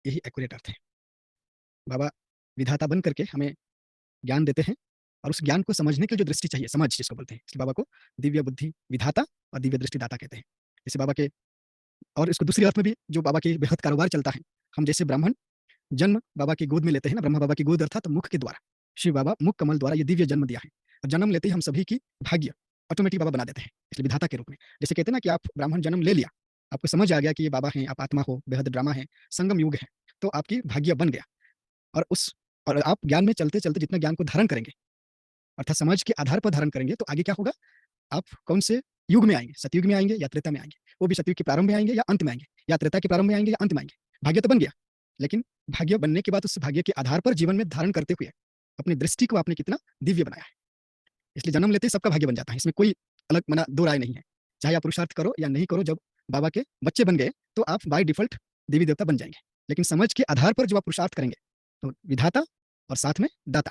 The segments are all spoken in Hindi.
यही एक्यूरेट अर्थ है। बाबा विधाता बन करके हमें ज्ञान देते हैं, और उस ज्ञान को समझने की जो दृष्टि चाहिए, समझ जिसको बोलते हैं, इसलिए बाबा को दिव्य बुद्धि विधाता और दिव्य दृष्टि दाता कहते हैं। जैसे बाबा के, और इसको दूसरी अर्थ में भी जो बाबा के बेहद कारोबार चलता है, हम जैसे ब्राह्मण जन्म बाबा की गोद में लेते हैं ना, ब्रह्मा बाबा की गोद अर्थात मुख के द्वारा, शिव बाबा मुख कमल द्वारा ये दिव्य जन्म दिया है, और जन्म लेते ही हम सभी की भाग्य ऑटोमेटिक बाबा बना देते हैं, इसलिए विधाता के रूप में। जैसे कहते हैं ना कि आप ब्राह्मण जन्म ले लिया, आपको समझ आ गया कि ये बाबा हैं, आप आत्मा हो, बेहद ड्रामा है, संगम युग है, तो आपकी भाग्य बन गया। और उस और आप ज्ञान में चलते चलते जितना ज्ञान को धारण करेंगे, अर्थात समाज के आधार पर धारण करेंगे, तो आगे क्या होगा, आप कौन से युग में आएंगे, सतयुग में आएंगे या त्रेता में आएंगे, वो भी सतयुग के प्रारंभ में आएंगे या अंत में आएंगे, या त्रेता के प्रारंभ में आएंगे या अंत में आएंगे, भाग्य तो बन गया। लेकिन भाग्य बनने के बाद उस भाग्य के आधार पर जीवन में धारण करते हुए अपनी दृष्टि को आपने कितना दिव्य बनाया है। इसलिए जन्म लेते ही सबका भाग्य बन जाता है, इसमें कोई अलग मना दो राय नहीं है। चाहे आप पुरुषार्थ करो या नहीं करो, जब बाबा के बच्चे बन गए तो आप बाय डिफॉल्ट देवी देवता बन जाएंगे। लेकिन समझ के आधार पर जब आप पुरुषार्थ करेंगे, तो विधाता और साथ में दाता,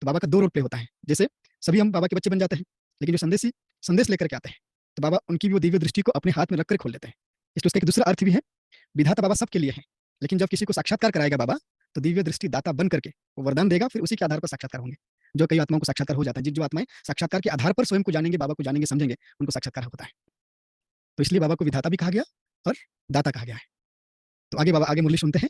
तो बाबा का दो रोल प्ले होता है। जैसे सभी हम बाबा के बच्चे बन जाते हैं, लेकिन जो संदेश लेकर के आते हैं, तो बाबा उनकी भी वो दिव्य दृष्टि को अपने हाथ में रखकर खोल देते हैं। इसलिए उसका एक दूसरा अर्थ भी है, विधाता बाबा सबके लिए है, लेकिन जब किसी को साक्षात्कार कराएगा बाबा, तो दिव्य दृष्टि दाता बन करके वो वरदान देगा, फिर उसी के आधार पर साक्षात्कार होंगे। जो कई आत्माओं को साक्षात्कार हो जाता है, जो आत्माएं साक्षात्कार के आधार पर स्वयं को जानेंगे, बाबा को जानेंगे, समझेंगे, उनको साक्षात्कार होता है। तो इसलिए बाबा को विधाता भी कहा गया और दाता कहा गया है। तो आगे बाबा आगे मुरली सुनते हैं।